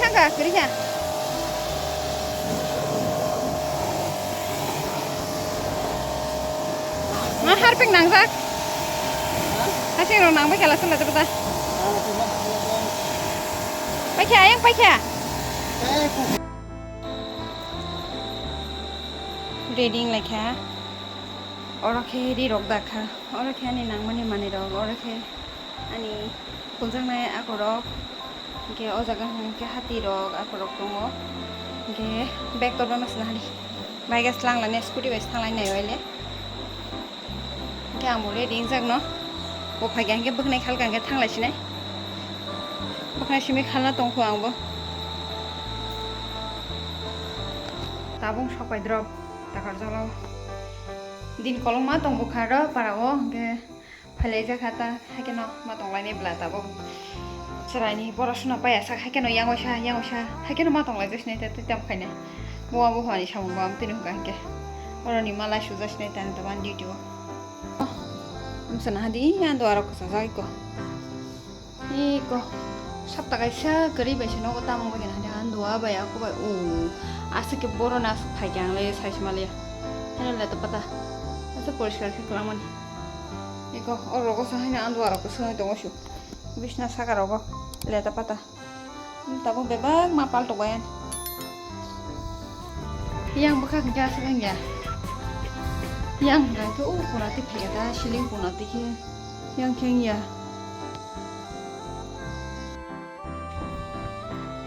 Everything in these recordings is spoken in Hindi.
थांगा करिया मा हारपें नांजाक हारसिं रं नांबाय खेला सोला जोबदा पाइखा आयं पाइखा रेडिं लायखा अरखे रि रक दाखा अरखे आनि नांमानि मानि रक अरखे आनि फुलजांनाय आगरक के अजागा के हाथि रक आगरक दङ के बेग तरबा मासना हारि बाइगास लांलाने स्कुटि बाइस थांलायनाय वाइले के आंबो रेडिं जाग न उफाय गैया के बोखनाय खालगांगे थांलायसिनाय बोखनाय सिमि खालना दंखो आंबो ताबुं सपाय द्रब ताकार जलाव दिन कलम मा दं बुखार पाराओ के फैलाय जाखाता हाकेन मा दंलायने ब्ला ताबो चरायनि परासुना पाया सा हाकेन यांगसा हाकेन मा दंलाय जसने ते तमखायने बुवा बुहानि सामु बाम तिनु गांके अरनि माला सुजासने तान तबान डिटिओ Amsana hadi yang doa aku saja iko sabta kaisa keri baca no kota mau bagian hadi an doa bayar aku bayar asik ke boron asik payang le size malia hanya lihat apa asik poliskar ke kelaman iko orang aku sahanya an doa aku sahanya tunggu syu bisna sakar aku lihat apa tapi bebas mapal tuh bayan yang bekas gas kan ya yang enggak tuh punati pegada siling punati ke yang kengya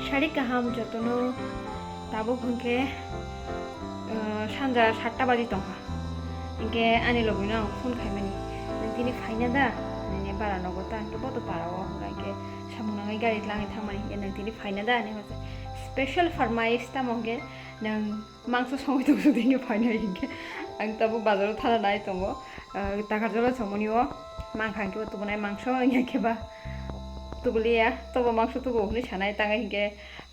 sari কাহাম যতনো তাবো ঘুমকে সানজা 7টা বাজি তংখা ইনকে আনি লবি না ফোন খাইমানি তিনি ফাইনা দা মানে বারা নগতা ইনকে বত পারাও গাইকে সামুনাঙাই গাড়ি লাঙে থামানি নং তিনি ফাইনা দা নে হচ্ছে স্পেশাল ফরমাইশ তামগে नों मांस संगै दंसो दिनो फायना इनके आं ताबो बाजाराव थाना नाय दङ ताकार जला समनियो मांखांके तुबनाय मांस इनकेबा तुबलिया तबो मांस तुबो हनि सानाय तांगाय इनके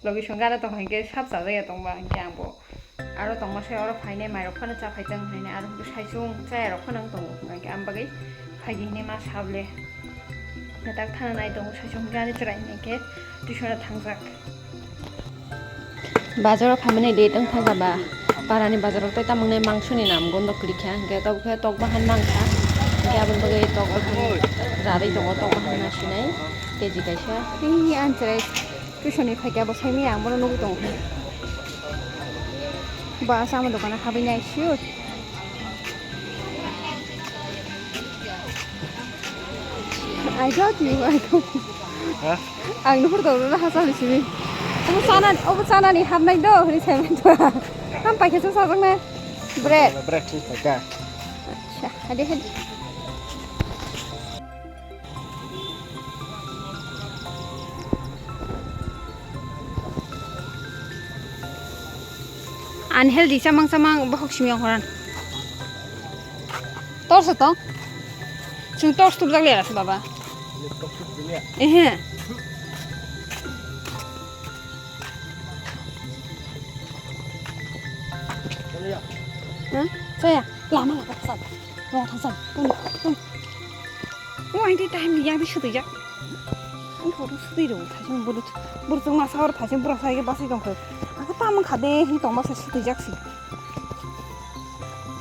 लगे संगाना दं इनके साबसा जाया दंबा इनके आंबो आरो दंमा साय आरो फायनाय माइरं फानो चाफायदों होननानै आरो साइसुं जायाराव फानो दङ इनके आमबागै फायदिने मा साबले नेताक थाना नाय दङ साइसुं गानि चराय इनके टिउसना थांजाक बाजाराव फामने डेट अंग थाजाबा बारानि बाजाराव ताय तामंने मांसनि नाम गन्द करिखा के तबखे तक बाहान नांखा के आबन बगे तक रादै दङ तक बाहान नासिनाय केजि गायसा इ आनचराय टिउसननि फायगा बसायनि आंबो नगु दङ बा सामा दखाना हाबैनाय सिउ I got you. Hah? Ang nuhur daw na hasal sini. Opo sana ni habnay do ni seven to. Ham pakai susah bang na. Bread. Bread sih pakai. Acha, hadi. Unhealthy samang bahok simiang horan. Tors to? Sing tors tu bang lihat baba. Saya lama lah pasal, mau pasal, tunggu. Wah ini time yang di situ ya. Ini orang situ itu, thasnya baru cuma sahur thasnya baru saya bahasa itu kan. Aku tahu kade ini tombak situ jak sih.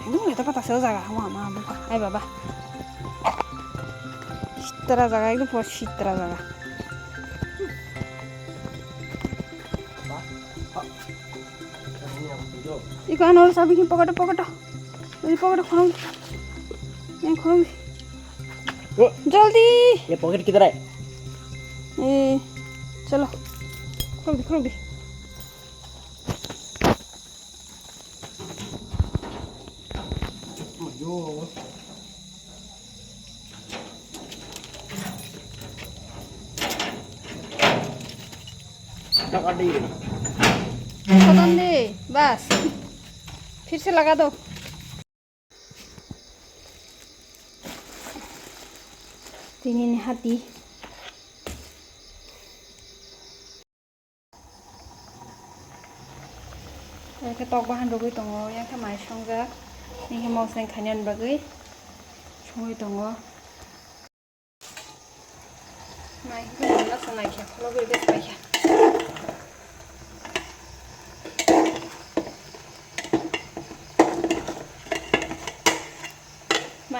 Ini mulai dapat hasil jaga, wah mah buka, ayo baba. Citra jaga itu pun citra jaga. Ikan orang sabi ini pokoto. Ini pokoto khorong. Yang khorong. Jaldi. ये पॉकेट किधर है? चलो. खोल दे. खत्म दे बस फिर से लगा दो तीन हाथी cái tóc bahan bagui tongo yang ka mai songjak ni mau sen khanian bagui songoi tongo mai ko na sanai kha kholo be be pai kha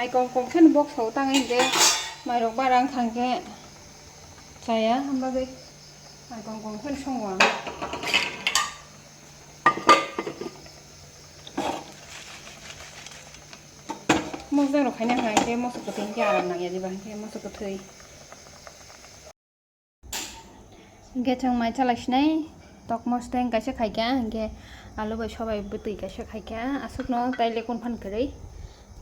माइ गंखन बक्सआव ताङै दे माइरं बारा आं थांगे जाया होमबाबो माइ गंखन सङो आं मोजां रखायनो हाया मोसौखौ थै आराम नाङा दिबा मोसौखौ थै इनके जों माइ चालायसिनाय तक मस्ते इनकासे खायगा इनके आलु बाय सबाय बुतै कासे खायगा आसुकनो ताइले कोन फानकरै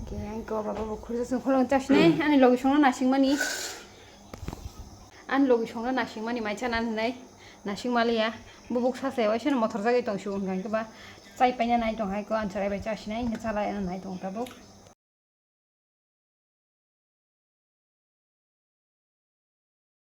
इनके आंको बाबा बखुरजो जों खरं चासिनाय आनि लगे संनो नासिंमानि आनि लगे संनो नासिंमानि माइ चानान होनाय नासिंमालिया बुबुक सासायाव एसे मथर जागै दं सुन गांगबा चाइ पाइना नाय दं हायको आनसाराय बाय चासिनाय इनके चालाय नाय दं ताबुक